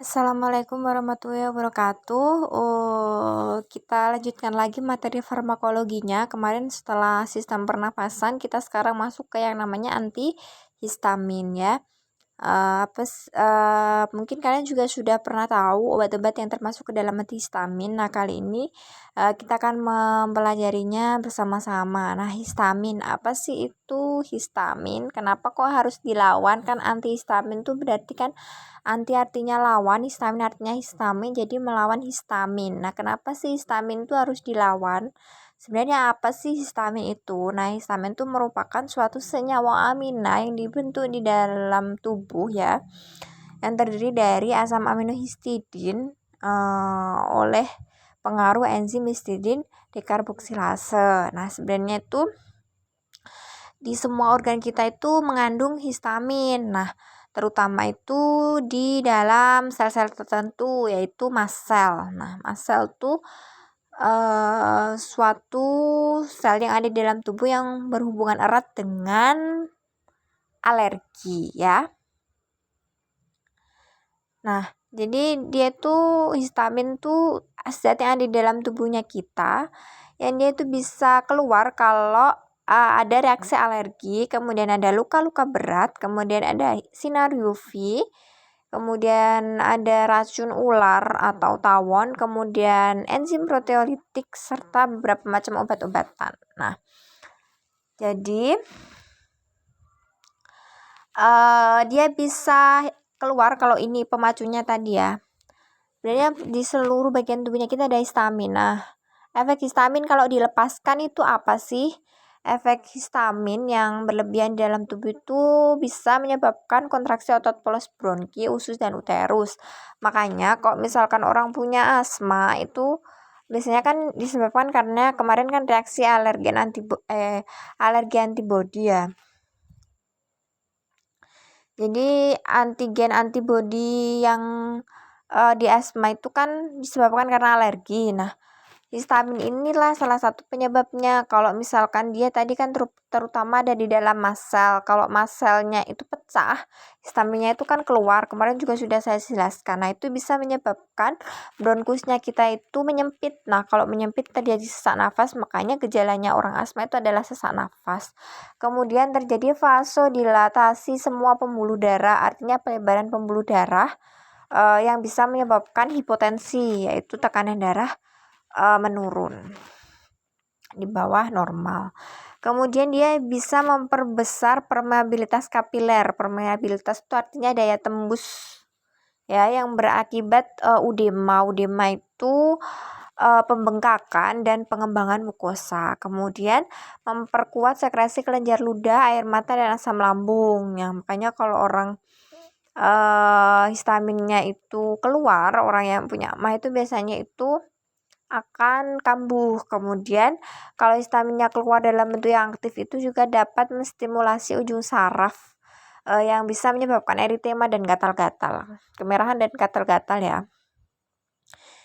Assalamualaikum warahmatullahi wabarakatuh. Kita lanjutkan lagi materi farmakologinya. Kemarin setelah sistem pernafasan, kita sekarang masuk ke yang namanya antihistamin ya. Mungkin kalian juga sudah pernah tahu obat-obat yang termasuk ke dalam antihistamin. Nah, kali ini kita akan mempelajarinya bersama-sama. Nah, histamin, apa sih itu histamin? Kenapa kok harus dilawan? Kan antihistamin itu berarti kan anti artinya lawan, histamin artinya histamin, jadi melawan histamin. Nah, kenapa sih histamin itu harus dilawan? Sebenarnya apa sih histamin itu? Nah, histamin itu merupakan suatu senyawa amina yang dibentuk di dalam tubuh ya, yang terdiri dari asam amino histidin oleh pengaruh enzim histidin dekarboksilase. Nah, sebenarnya itu di semua organ kita itu mengandung histamin. Nah, terutama itu di dalam sel-sel tertentu yaitu mast cell. Nah, mast cell itu suatu sel yang ada di dalam tubuh yang berhubungan erat dengan alergi ya. Nah, jadi dia tuh histamin tuh zat yang ada di dalam tubuhnya kita yang dia itu bisa keluar kalau ada reaksi alergi, kemudian ada luka-luka berat, kemudian ada sinar UV, kemudian ada racun ular atau tawon, kemudian enzim proteolitik, serta beberapa macam obat-obatan. Nah, jadi dia bisa keluar kalau ini pemacunya tadi ya. Sebenarnya di seluruh bagian tubuhnya kita ada histamin. Nah, efek histamin kalau dilepaskan itu apa sih? Efek histamin yang berlebihan di dalam tubuh itu bisa menyebabkan kontraksi otot polos bronki, usus, dan uterus. Makanya kok misalkan orang punya asma itu biasanya kan disebabkan karena kemarin kan reaksi alergi antibodi ya. Jadi antigen antibodi yang di asma itu kan disebabkan karena alergi. Nah, histamin inilah salah satu penyebabnya. Kalau misalkan dia tadi kan terutama ada di dalam mast cell. Kalau mast cell-nya itu pecah, histaminnya itu kan keluar. Kemarin juga sudah saya jelaskan. Nah, itu bisa menyebabkan bronkusnya kita itu menyempit. Nah, kalau menyempit terjadi sesak nafas, makanya gejalanya orang asma itu adalah sesak nafas. Kemudian terjadi vasodilatasi semua pembuluh darah, artinya pelebaran pembuluh darah yang bisa menyebabkan hipotensi, yaitu tekanan darah menurun di bawah normal. Kemudian dia bisa memperbesar permeabilitas kapiler. Permeabilitas itu artinya daya tembus ya, yang berakibat udema. Udema itu pembengkakan dan pengembangan mukosa. Kemudian memperkuat sekresi kelenjar ludah, air mata, dan asam lambung. Ya, makanya kalau orang histaminnya itu keluar, orang yang punya MAH itu biasanya itu akan kambuh. Kemudian kalau histaminnya keluar dalam bentuk yang aktif itu juga dapat menstimulasi ujung saraf yang bisa menyebabkan eritema dan gatal-gatal, kemerahan dan gatal-gatal ya.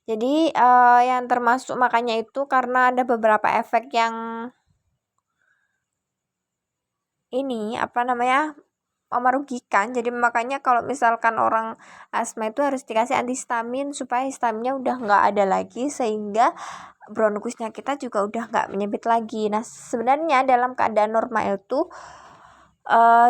Jadi yang termasuk makanya itu karena ada beberapa efek yang ini merugikan. Jadi makanya kalau misalkan orang asma itu harus dikasih antihistamin supaya histaminnya udah nggak ada lagi, sehingga bronkusnya kita juga udah nggak menyempit lagi. Nah, sebenarnya dalam keadaan normal itu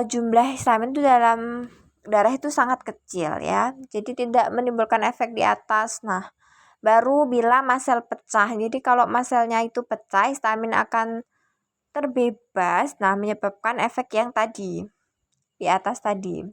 jumlah histamin itu dalam darah itu sangat kecil ya, jadi tidak menimbulkan efek di atas. Nah, baru bila mast cell pecah. Jadi kalau mast cell-nya itu pecah, histamin akan terbebas, nah menyebabkan efek yang tadi di atas tadi.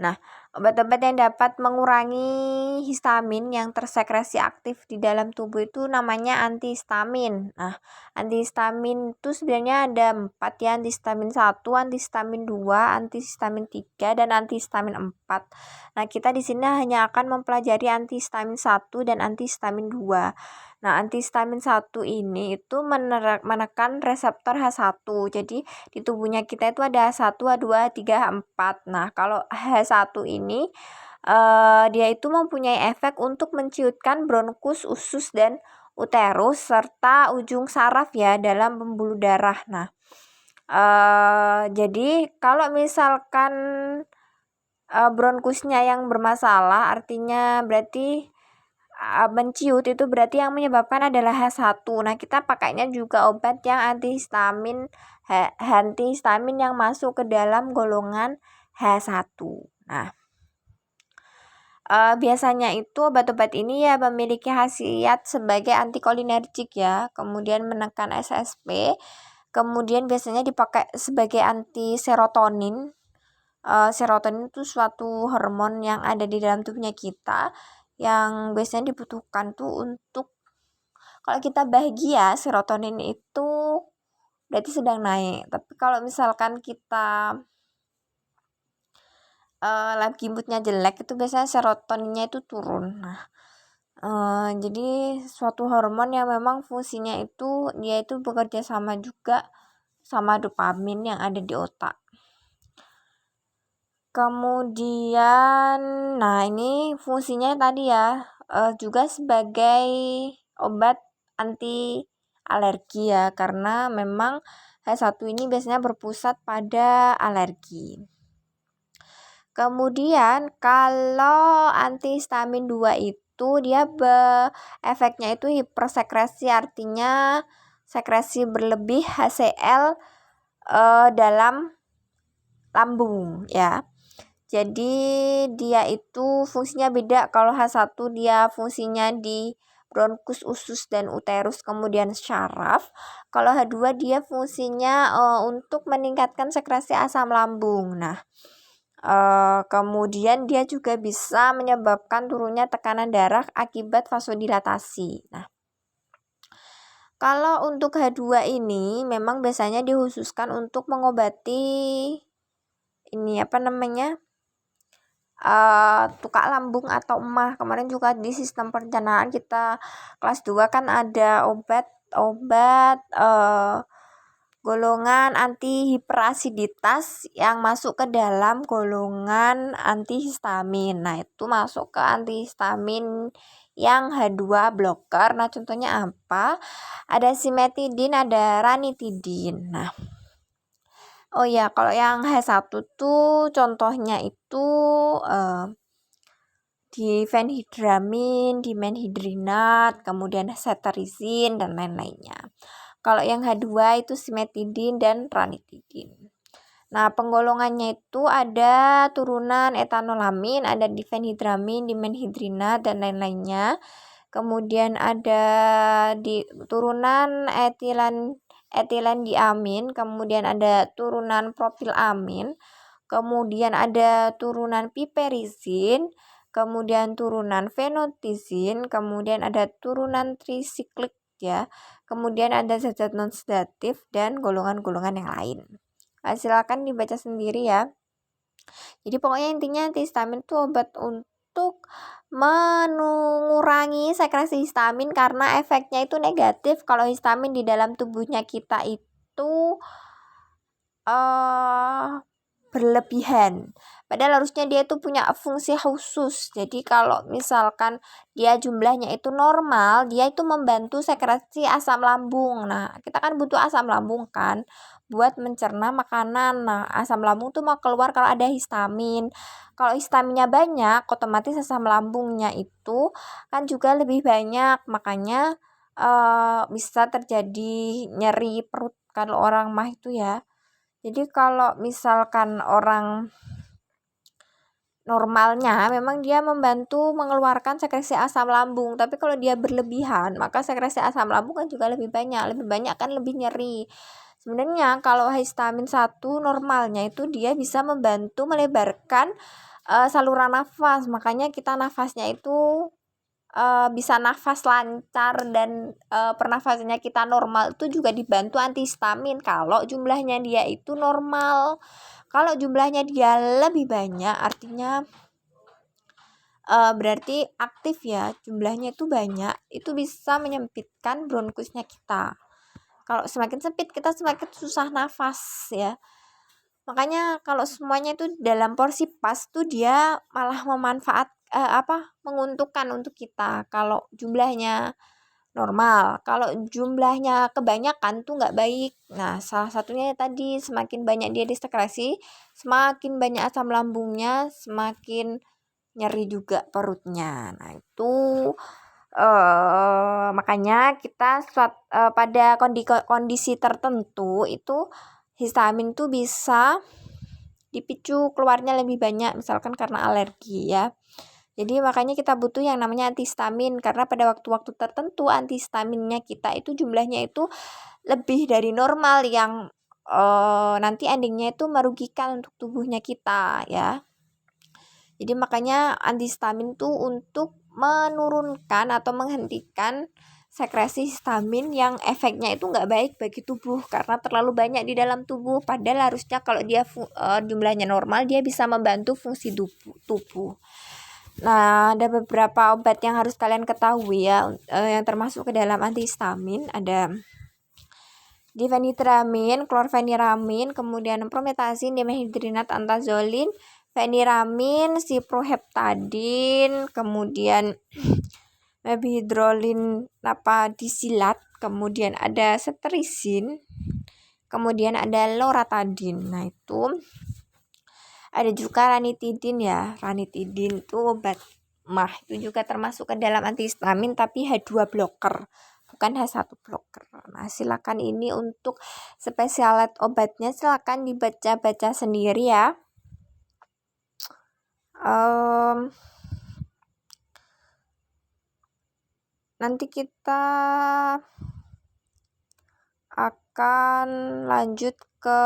Nah, obat-obat yang dapat mengurangi histamin yang tersekresi aktif di dalam tubuh itu namanya antihistamin. Nah, antihistamin itu sebenarnya ada 4 ya, antihistamin 1, antihistamin 2, antihistamin 3, dan antihistamin 4. Nah, kita di sini hanya akan mempelajari antihistamin 1 dan antihistamin 2. Nah, antihistamin 1 ini itu menekan reseptor H1. Jadi di tubuhnya kita itu ada H1, H2, H3, H4. Nah, kalau H1 ini dia itu mempunyai efek untuk menciutkan bronkus, usus, dan uterus serta ujung saraf ya dalam pembuluh darah. Nah, jadi kalau misalkan bronkusnya yang bermasalah, artinya berarti menciut, itu berarti yang menyebabkan adalah H1. Nah, kita pakainya juga obat yang antihistamin yang masuk ke dalam golongan H1. Nah, biasanya itu obat-obat ini ya memiliki khasiat sebagai antikolinergik ya, kemudian menekan SSP, kemudian biasanya dipakai sebagai anti serotonin. Serotonin itu suatu hormon yang ada di dalam tubuhnya kita yang biasanya dibutuhkan tuh untuk kalau kita bahagia, serotonin itu berarti sedang naik. Tapi kalau misalkan kita lagi moodnya jelek, itu biasanya serotoninnya itu turun. Nah, jadi suatu hormon yang memang fungsinya itu dia itu bekerja sama juga sama dopamin yang ada di otak. Kemudian, nah ini fungsinya tadi ya juga sebagai obat anti alergi ya, karena memang H1 ini biasanya berpusat pada alergi. Kemudian kalau antihistamin 2 itu dia efeknya itu hipersekresi, artinya sekresi berlebih HCl dalam lambung ya. Jadi dia itu fungsinya beda. Kalau H1 dia fungsinya di bronkus, usus, dan uterus, kemudian syaraf. Kalau H2 dia fungsinya untuk meningkatkan sekresi asam lambung. Nah, kemudian dia juga bisa menyebabkan turunnya tekanan darah akibat vasodilatasi. Nah, kalau untuk H2 ini memang biasanya dikhususkan untuk mengobati ini tukak lambung atau emah. Kemarin juga di sistem perencanaan kita kelas 2 kan ada obat golongan antihiperasiditas yang masuk ke dalam golongan antihistamin. Nah, itu masuk ke antihistamin yang H2 blocker. Nah, contohnya apa? Ada simetidin, ada ranitidin. Nah, oh ya, kalau yang H1 tuh contohnya itu difenhidramin, dimenhidrinat, kemudian cetirizin, dan lain-lainnya. Kalau yang H2 itu simetidin dan ranitidin. Nah, penggolongannya itu ada turunan etanolamin, ada difenhidramin, dimenhidrinat, dan lain-lainnya. Kemudian ada di turunan etilendiamin, kemudian ada turunan propilamin, kemudian ada turunan piperizin, kemudian turunan fenotizin, kemudian ada turunan trisiklik ya, kemudian ada zat-zat non sedatif dan golongan-golongan yang lain. Nah, silakan dibaca sendiri ya. Jadi pokoknya intinya antihistamin itu obat untuk mengurangi sekresi histamin karena efeknya itu negatif kalau histamin di dalam tubuhnya kita itu berlebihan. Padahal harusnya dia itu punya fungsi khusus. Jadi kalau misalkan dia jumlahnya itu normal, dia itu membantu sekresi asam lambung. Nah, kita kan butuh asam lambung kan buat mencerna makanan. Nah, asam lambung tuh mau keluar kalau ada histamin. Kalau histaminnya banyak, otomatis asam lambungnya itu kan juga lebih banyak. Makanya bisa terjadi nyeri perut kalau orang mah itu ya. Jadi kalau misalkan orang normalnya memang dia membantu mengeluarkan sekresi asam lambung, tapi kalau dia berlebihan maka sekresi asam lambung kan juga lebih banyak kan lebih nyeri. Sebenarnya kalau histamin 1 normalnya itu dia bisa membantu melebarkan saluran nafas, makanya kita nafasnya itu bisa nafas lancar dan pernafasannya kita normal itu juga dibantu antihistamin kalau jumlahnya dia itu normal. Kalau jumlahnya dia lebih banyak artinya berarti aktif ya, jumlahnya itu banyak, itu bisa menyempitkan bronkusnya kita. Kalau semakin sempit kita semakin susah nafas ya. Makanya kalau semuanya itu dalam porsi pas tuh dia malah menguntungkan untuk kita. Kalau jumlahnya normal. Kalau jumlahnya kebanyakan tuh nggak baik. Nah, salah satunya tadi semakin banyak dia disekresi, semakin banyak asam lambungnya, semakin nyeri juga perutnya. Nah, itu makanya kita pada kondisi tertentu itu histamin tuh bisa dipicu keluarnya lebih banyak, misalkan karena alergi ya. Jadi makanya kita butuh yang namanya antihistamin, karena pada waktu-waktu tertentu antihistaminnya kita itu jumlahnya itu lebih dari normal, yang nanti endingnya itu merugikan untuk tubuhnya kita ya. Jadi makanya antihistamin tuh untuk menurunkan atau menghentikan sekresi histamin yang efeknya itu nggak baik bagi tubuh karena terlalu banyak di dalam tubuh. Padahal harusnya kalau dia jumlahnya normal, dia bisa membantu fungsi tubuh. Nah, ada beberapa obat yang harus kalian ketahui ya, yang termasuk ke dalam antihistamin. Ada difenitramin, klorfeniramin, kemudian prometasin, dimethylhidrinat, antazolin, feniramin, siproheptadin, kemudian mebihidrolin napadisilat, kemudian ada cetirizin, kemudian ada loratadin. Nah, itu ada juga ranitidin ya. Ranitidin itu obat mah, itu juga termasuk ke dalam antihistamin tapi H2 blocker, bukan H1 blocker. Nah, silakan ini untuk spesialet obatnya silakan dibaca-baca sendiri ya. Nanti kita akan lanjut ke,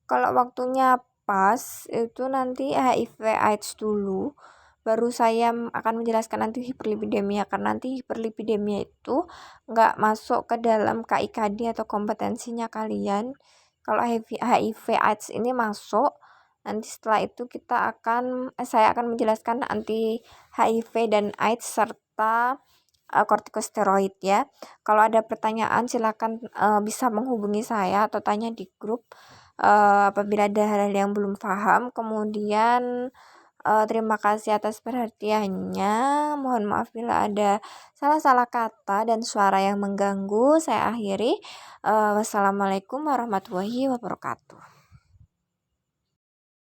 kalau waktunya pas itu nanti HIV AIDS dulu, baru saya akan menjelaskan nanti hiperlipidemia, karena nanti hiperlipidemia itu nggak masuk ke dalam KIKD atau kompetensinya kalian. Kalau HIV AIDS ini masuk, nanti setelah itu saya akan menjelaskan anti HIV dan AIDS serta kortikosteroid ya. Kalau ada pertanyaan silakan bisa menghubungi saya atau tanya di grup apabila ada hal-hal yang belum paham. Kemudian terima kasih atas perhatiannya. Mohon maaf bila ada salah-salah kata dan suara yang mengganggu. Saya akhiri. Wassalamualaikum warahmatullahi wabarakatuh.